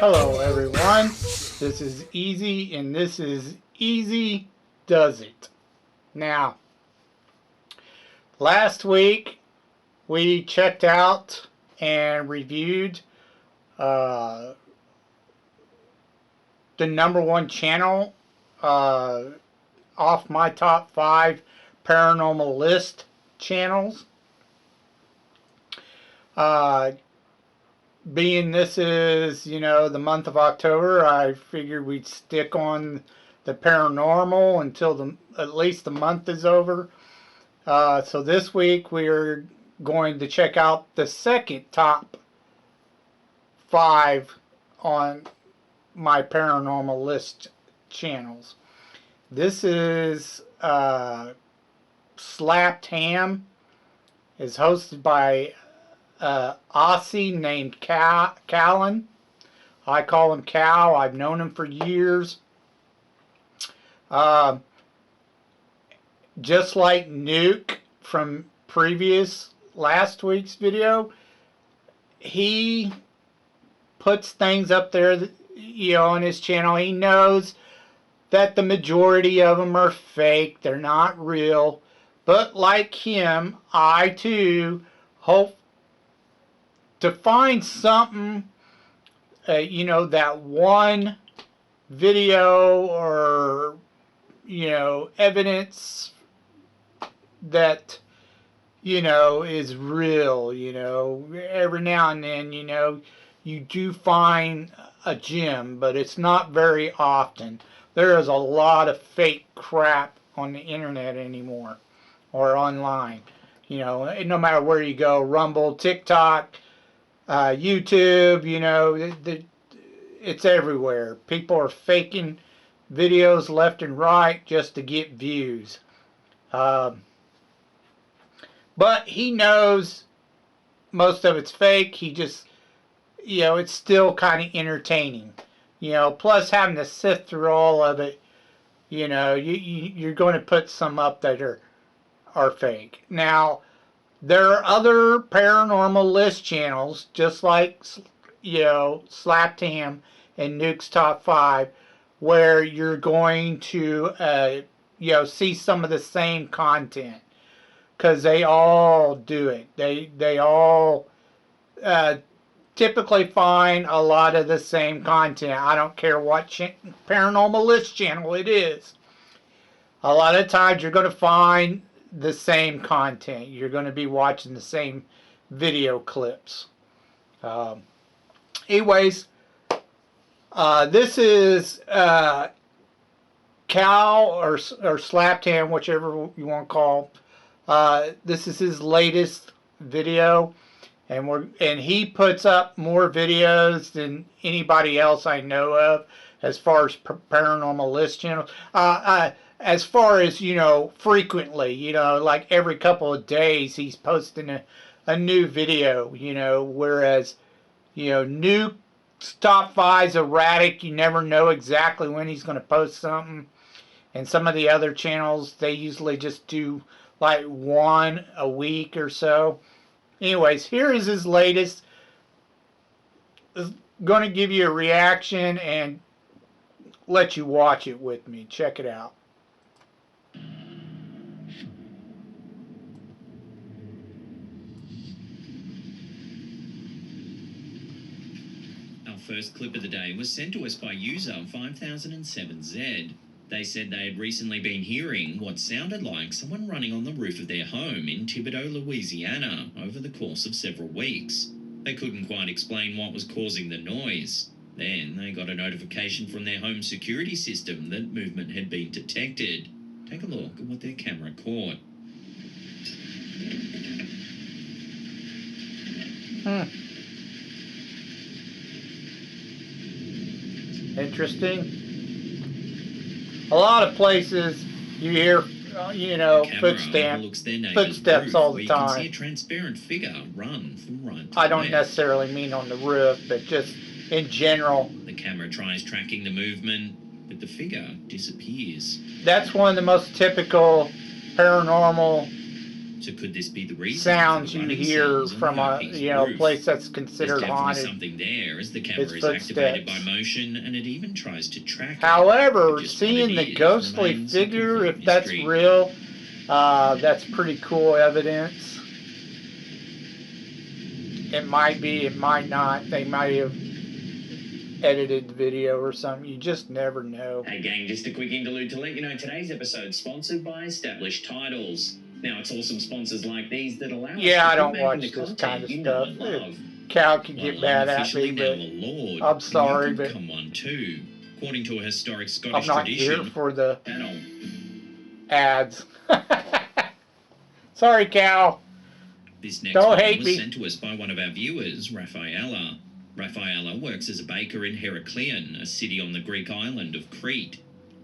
Hello everyone, this is Easy and this is Easy Does It. Now, last week we checked out and reviewed the #1 channel off my top 5 paranormal list channels. Being this is, the month of October, I figured we'd stick on the paranormal until at least the month is over. So this week we're going to check out the second top 5 on my paranormal list channels. This is Slapped Ham. Is hosted by Aussie named Callan. I call him Cal. I've known him for years. Just like Nuke from last week's video, he puts things up there that, on his channel. He knows that the majority of them are fake. They're not real. But like him, I too hope to find something, that one video or, evidence that, is real. Every now and then, you do find a gem, but it's not very often. There is a lot of fake crap on the internet anymore, or online. No matter where you go, Rumble, TikTok, YouTube, it's everywhere. People are faking videos left and right just to get views. But he knows most of it's fake. He just, it's still kind of entertaining. Plus having to sift through all of it, you're going to put some up that are fake. Now, there are other paranormal list channels, just like, Slapped Ham and Nuke's Top 5, where you're going to, see some of the same content. Because they all do it. They all typically find a lot of the same content. I don't care what paranormal list channel it is. A lot of times you're going to find the same content. You're going to be watching the same video clips. Anyways, this is Cal or Slapped Ham, whichever you want to call. This is his latest video, and he puts up more videos than anybody else I know of as far as paranormal list channels. As far as, frequently, like every couple of days he's posting a new video, whereas, Nuke's Top 5's erratic. You never know exactly when he's going to post something. And some of the other channels, they usually just do like one a week or so. Anyways, here is his latest. I'm going to give you a reaction and let you watch it with me. Check it out. Our first clip of the day was sent to us by user 5007Z. They said they had recently been hearing what sounded like someone running on the roof of their home in Thibodaux, Louisiana, over the course of several weeks. They couldn't quite explain what was causing the noise. Then they got a notification from their home security system that movement had been detected. Take a look at what their camera caught. Interesting. A lot of places you hear, footsteps all the time. You can see a transparent figure run from right to I don't left. necessarily mean on the roof, but just in general. The camera tries tracking the movement, but the figure disappears. That's one of the most typical paranormal So could this be the reason sounds for the you running hear sounds on from the a OP's place roof? that's There's considered definitely haunted. something there, as the camera It's is activated by footsteps. motion, and it even tries to track it. However, But just what seeing it the is ghostly remains a figure, complete if that's mystery. real, that's pretty cool evidence. It might be, it might not. They might have edited the video or something. You just never know. Hey gang, just a quick interlude to let you know today's episode's sponsored by Established Titles. Now it's awesome sponsors like these that allow us to Yeah, I keep don't making watch the this content kind of you know and stuff. love. Cal could Well, get I'm mad at officially me, now but a lord, I'm sorry, and you but can become one too. According to a historic I'm Scottish not here tradition, for the panel. ads. Sorry, Cal. This next Don't one hate was me. sent to us by one of our viewers, Rafaela. Rafaela works as a baker in Heraklion, a city on the Greek island of Crete.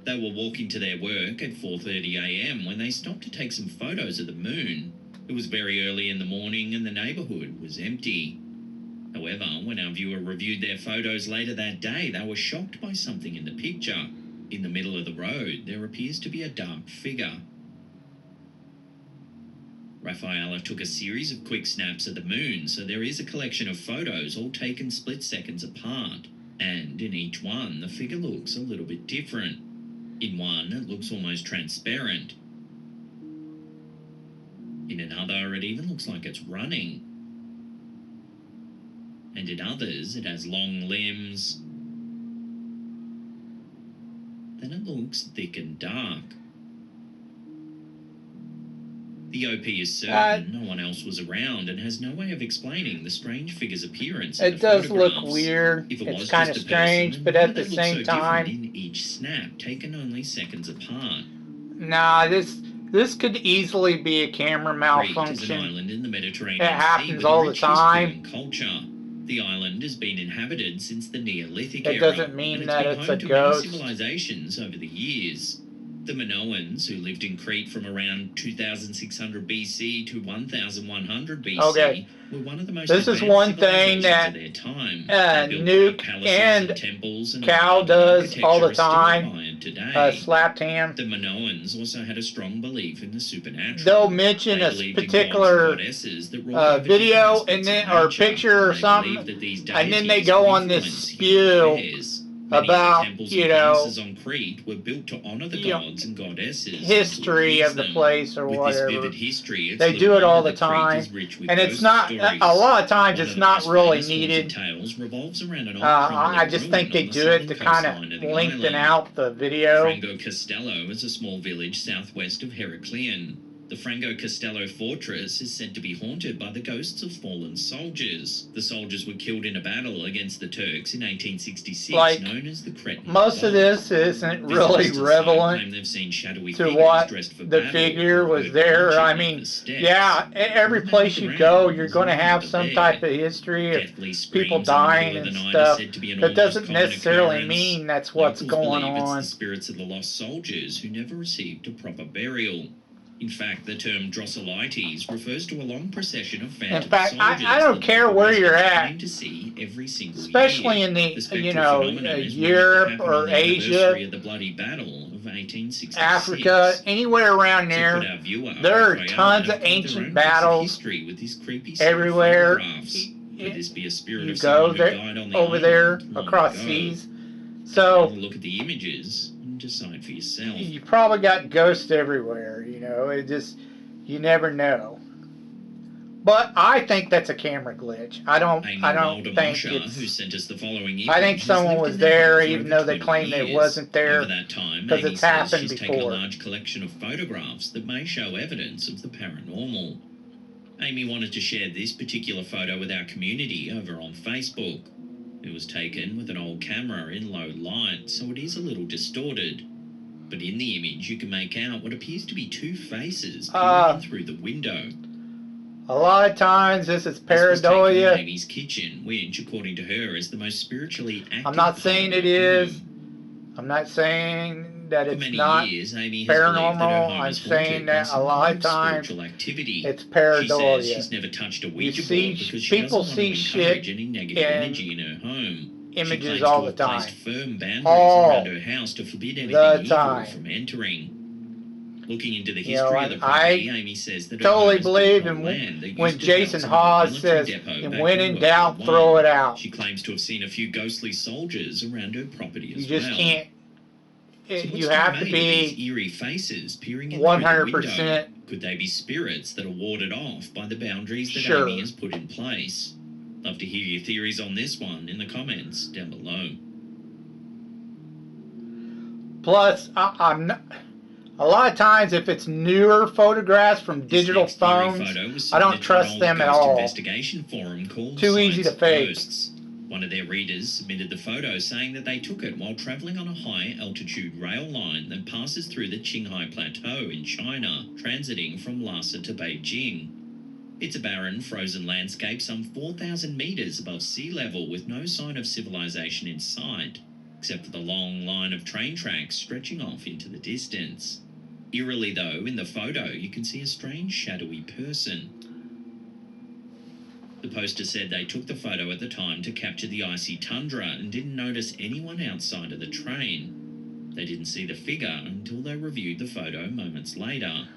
They were walking to their work at 4:30 a.m. when they stopped to take some photos of the moon. It was very early in the morning and the neighbourhood was empty. However, when our viewer reviewed their photos later that day, they were shocked by something in the picture. In the middle of the road, there appears to be a dark figure. Rafaela took a series of quick snaps of the moon, so there is a collection of photos all taken split seconds apart. And in each one, the figure looks a little bit different. In one, it looks almost transparent. In another, it even looks like it's running. And in others, it has long limbs. Then it looks thick and dark. The OP is certain no one else was around and has no way of explaining the strange figure's appearance. It in the does look photographs. weird. If it It's was kind of just a person, strange, then but why at would the they look same so different time, in each snap, taken only seconds apart. nah, this could easily be a camera Crete is an malfunction. island in the Mediterranean It Sea happens with a all the rich time. history and culture. The island has been inhabited since the Neolithic It era, doesn't mean and that been it's home a to ghost. many civilizations over the years. The Minoans, who lived in Crete from around 2600 BC to 1100 BC, Okay. were one of the most This is advanced one thing civilizations that of their time. They built Nuke great palaces and temples, and Cal modern does all the architecture is still time. admired today. Slapped hand. The Minoans also had a strong belief in the supernatural. They'll mention They a believed in particular gods and goddesses that ruled over video different and aspects then of or nature, picture or and they something, believed that these and then they deities go could on this influence human spew affairs. Many of the about, temples you and know, palaces on Crete were built to honor the gods and goddesses history who of the them. place or With whatever. this vivid history, it's They little do it all wonder the that Crete time, is rich with and it's ghost not stories. a lot of times. One It's of the not most really famous needed. haunted tales revolves around an old I crumbling just ruin think they on the do it southern to kind coastline of the lengthen island. out the video. Frango Castello is a small village southwest of Heraklion. The Frango Castello fortress is said to be haunted by the ghosts of fallen soldiers. The soldiers were killed in a battle against the Turks in 1866, Like, known as the Cretan most of Revolt. this isn't Visitors really to the site relevant claim they've seen shadowy to figures what dressed for the battle figure or was heard there. marching I up mean, the steps. yeah, every When they place look you go, around, you're there's going to no have one some there. type of history of Deathly people screams in the dying middle of the and night stuff. are said to be an That almost doesn't common necessarily occurrence. mean that's what's Locals going believe it's the on. spirits of the lost soldiers who never received a proper burial. In fact, the term Drossolites refers to a long procession of phantom In fact, soldiers I don't that care local where you're residents at, claim to see every single especially year. in The the, spectral you know, phenomenon is Europe believed to happen or on the anniversary Asia, of the bloody battle of 1866. Africa, anywhere around To there. put our viewer, There are Raphael, tons have of carved their ancient own piece of battles history with these creepy set of everywhere. photographs. Could this be a spirit You of go someone who there, died on the over there, island long across ago? seas. Have So another look at the images and decide for yourself. you probably got ghosts everywhere. You know, it just, you never know. But I think that's a camera glitch. I don't think Mosher, it's. who sent us the following image, I think has someone lived was in their there, home for even over though they 20 claimed it years. wasn't there, Over that time, 'cause Amy it's says happened she's taken a before. large collection of photographs that may show evidence of the paranormal. Amy wanted to share this particular photo with our community over on Facebook. It was taken with an old camera in low light, so it is a little distorted. But in the image, you can make out what appears to be two faces peering in through the window. A lot of times this is This was taken in pareidolia. Amy's kitchen, which, according to her, is the most spiritually active I'm not part saying of it her is. home. I'm not saying that For it's many not years, Amy has believed that her paranormal. home I'm is saying haunted by that a some lot kind of of times spiritual activity. it's She says pareidolia. she's never touched a Ouija see board because she people doesn't want see to encourage shit any negative and energy in her home. images claims all to the have placed time. firm boundaries All around her house to forbid anything the evil time. from entering. Looking into the You know, history of the and property, I Amy says that her totally home is built believe on in land that when used to Jason house an Hawes military says, depot and back when in in doubt, World War throw I. it out. She claims to have seen a few ghostly soldiers around her property You as just well. can't. So what's You to be have to made of these be eerie faces peering in through the 100%. window? Could they be spirits that are warded off by the boundaries that Sure. Amy has put in place? Love to hear your theories on this one in the comments down below. Plus, I'm not, a lot of times if it's newer photographs from digital This next eerie phones, photo was I don't submitted to an trust old them at ghost all. investigation forum called Too easy Science to fake. of Ghosts. One of their readers submitted the photo saying that they took it while travelling on a high-altitude rail line that passes through the Qinghai Plateau in China, transiting from Lhasa to Beijing. It's a barren, frozen landscape some 4,000 metres above sea level with no sign of civilization in sight, except for the long line of train tracks stretching off into the distance. Eerily, though, in the photo, you can see a strange, shadowy person. The poster said they took the photo at the time to capture the icy tundra and didn't notice anyone outside of the train. They didn't see the figure until they reviewed the photo moments later.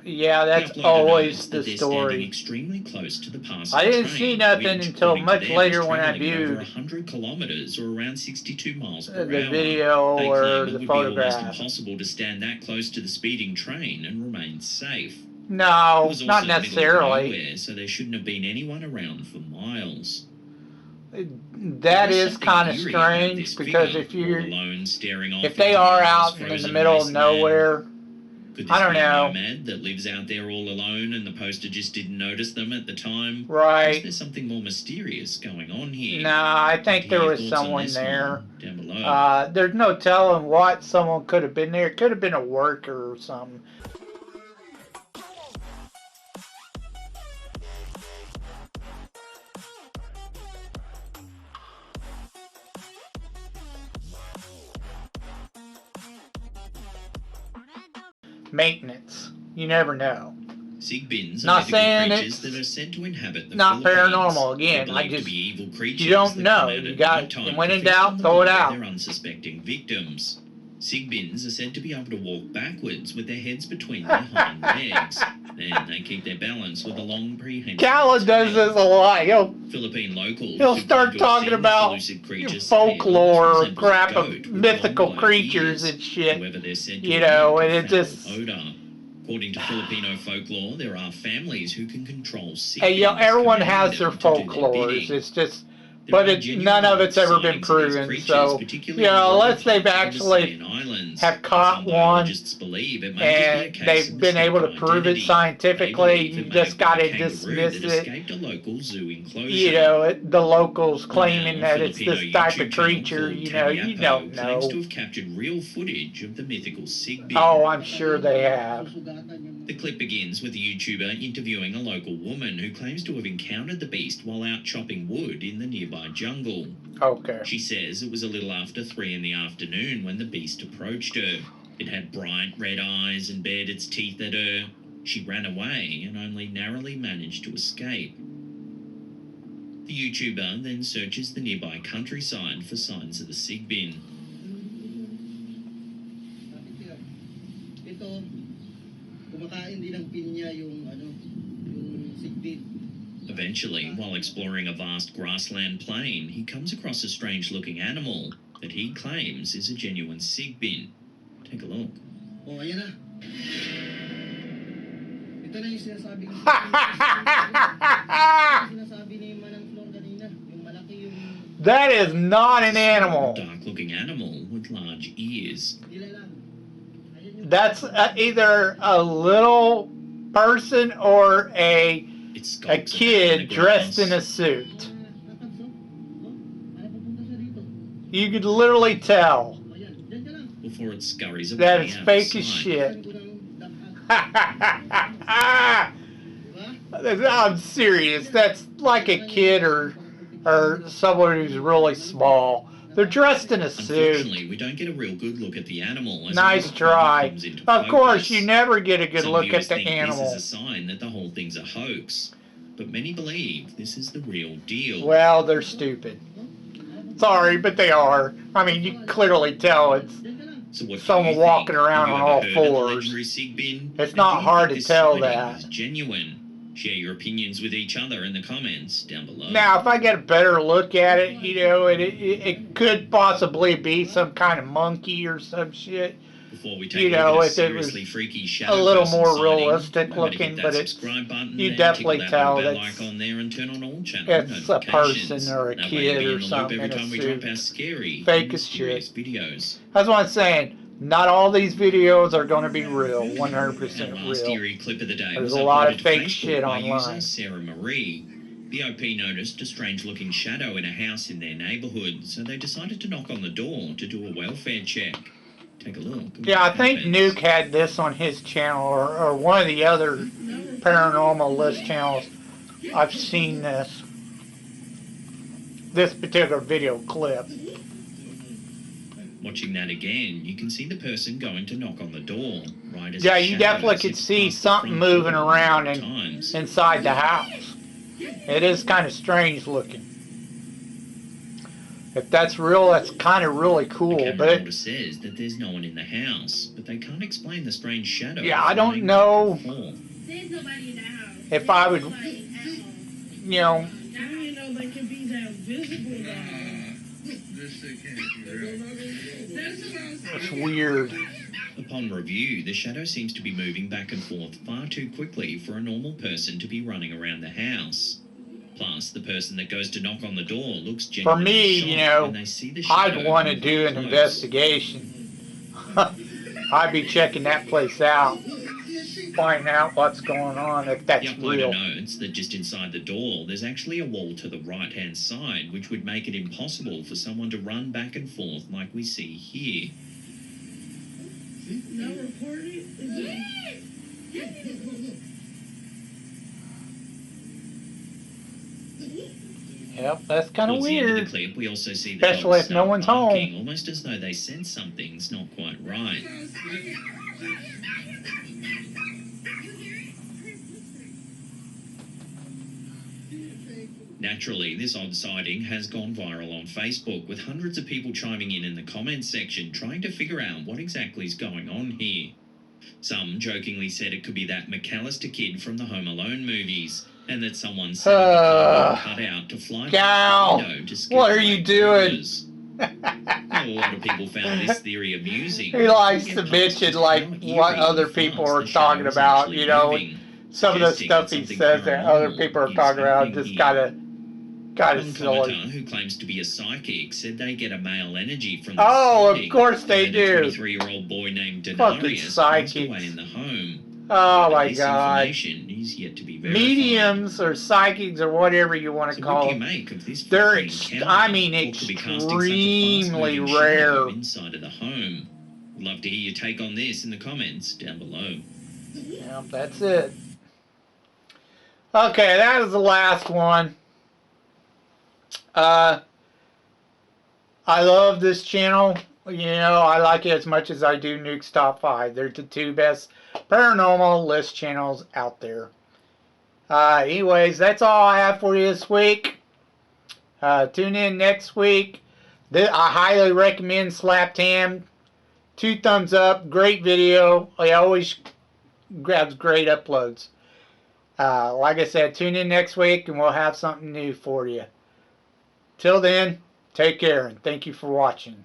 Yeah, that's The uploader always notes the that they're standing story. extremely close to the passing I didn't train, see nothing which, until according to much them, later was when I travelling at over viewed 100 kilometres or around 62 miles per the hour. video They or claim it the would be almost photograph. impossible to stand that close to the speeding train and remain safe. It No, was also not in the middle of necessarily. nowhere, so there shouldn't have been anyone around for miles. That is kind of strange because if they are out in the middle of nowhere, could I this don't be a know. nomad that lives out there all alone and the poster just didn't notice them at the time? Or is right? there something more mysterious going on here? Nah, I Love to think hear there your was thoughts on someone this there. one down below. There's no telling what someone could have been there. It could have been a worker or something. Maintenance. You never know. Sigbins are Not mythical saying creatures it's that are said to inhabit the not Philippines. paranormal. Again, They're I believed to just, be evil creatures you don't that know. come out You at got, nighttime when to in feast doubt, on the throw it blood of out. their unsuspecting victims. Sigbins are said to be able to walk backwards with their heads between their hind legs. Then they keep their balance with a long prehensile Calla does tail. this a lot. Philippine locals He'll who start claim to have talking seen about this elusive creature's folklore, tail crap resembles a of goat with mythical long, wide creatures ears. and shit. However, they're said to You emit know, a and it foul just. odor. According to Filipino folklore, there are families who can control sigbins. Hey, yo, everyone commanding has their them to do their folklores. bidding. It's just, There but have been none of genuine it's ever been sightings of these proven. creatures, So, particularly you know, in unless northern they've parts of the actually Visayan Islands. have caught Some one biologists believe it may just be a and case they've of been able to mistaken prove it identity. They scientifically, believe you it may just have been got a to kangaroo dismiss that it. escaped a local zoo enclosure. You know, the locals claiming Now, that it's Filipino this type YouTube of channel creature. called You know, you Taniapo don't claims to know. have captured real footage of the mythical sigbin. Oh, I'm sure they have. The clip begins with the YouTuber interviewing a local woman who claims to have encountered the beast while out chopping wood in the nearby jungle. Okay. She says it was a little after 3 in the afternoon when the beast approached her. It had bright red eyes and bared its teeth at her. She ran away and only narrowly managed to escape. The YouTuber then searches the nearby countryside for signs of the sigbin. Ito, kumakain din ng pinya yung sigbin. Eventually, while exploring a vast grassland plain, he comes across a strange-looking animal that he claims is a genuine sigbin. Take a look. Oh, ayan na. Ito na yung sinasabi ko. Sinasabi ni Manang Flor kanina, yung malaki yung... That is not an animal. Dark-looking animal with large ears. Dila lang. Ayan yung... That's either a little person or a kid dressed in a suit. You could literally tell Before it scurries away that it's out of fake as sight. shit. I'm serious. That's like a kid or someone who's really small. They're dressed in a suit. Unfortunately, we don't get a real good look at the animal. As Nice it try. comes into Of course, focus. you never get a good Some look at viewers the think animal. This is a sign that the whole thing's a hoax, but many believe this is the real deal. Well, they're stupid. Sorry, but they are. I mean, you can clearly tell it's So what do someone you walking think? around Have on you all ever heard of the fours. legendary Sig bin? It's And not do you hard think to this tell sighting that. is genuine? Share your opinions with each other in the comments down below. Now, if I get a better look at it, you know, it could possibly be some kind of monkey or some shit. Before we take You a look know, at a if it was seriously freaky a shadow little person more sighting, realistic remember to looking, hit that but it's, subscribe button you and definitely tickle that tell little bell that's icon there and turn on all channel it's a notifications. person or a That way kid you'll be or in the loop something every in a time we drop suit. our scary Fake and as mysterious shit. videos. That's what I'm saying. Not all these videos are going to be real, Our 100% last real. eerie clip of the day There's was a lot uploaded of to fake Facebook shit by online. user Sarah Marie. The OP noticed a strange-looking shadow in a house in their neighbourhood, so they decided to knock on the door to do a welfare check. Take a look. Yeah, I think Nuke had this on his channel, or one of the other paranormal list channels. I've seen this particular video clip. Watching that again, you can see the person going to knock on the door, right as Yeah, a you shadow definitely could zips see past the something front moving door around multiple times. inside the house. It is kind of strange looking. If that's real, that's kind of really The cool. camera But holder says that there's no one in the house, but they can't explain the strange shadow. yeah, I don't flying know back and forth. There's nobody in the house. if I would, Nobody at all. you know, I didn't know they can be that visible though. This shit can't be real. That's what I was it's weird. Upon review, the shadow seems to be moving back and forth far too quickly for a normal person to be running around the house. Plus, the person that goes to knock on the door looks For genuinely me, shocked you know, when they see the shadow I'd want to moving do an close. investigation. I'd be checking that place out, finding out what's going on, if The that's uploader real. notes that just inside the door, there's actually a wall to the right-hand side, which would make it impossible for someone to run back and forth like we see here. no reporting. Yep, that's kind of Towards the end of weird. the clip, we also see the Especially dogs if no start one's barking, home. almost as though they sense something's not quite right. Naturally, this odd sighting has gone viral on Facebook, with hundreds of people chiming in the comments section trying to figure out what exactly is going on here. Some jokingly said it could be that McAllister kid from the Home Alone movies, and that someone said it cut out to fly Gal, through the window to scare what are away you doing? predators. A lot of people found this theory amusing. He likes Get to past mention just like how what eerie other and people fast are the talking shadow is about, actually you know, moving, some of the suggesting stuff that he something says that other paranormal people are is talking about happening just here. kind of One silly. commenter who claims to be a psychic said they get a male energy from Oh, the of course they and do. A 23-year-old boy named Fucking Denarius passed away psychics. in the home. Oh But my this god. information is yet to be verified. Mediums or psychics or whatever you want to So call what do you them, make of this they're frightening encounter? I mean What could be casting such a extremely fast-moving shadow rare. inside of the home? Would love to hear your take on this in the comments down below. Yeah, that's it. Okay, that was the last one. I love this channel. You know, I like it as much as I do Nuke's Top 5. They're the two best paranormal list channels out there. Anyways, that's all I have for you this week. Tune in next week. I highly recommend Slapped Ham. 2 thumbs up. Great video. He always grabs great uploads. Like I said, tune in next week and we'll have something new for you. Till then, take care and thank you for watching.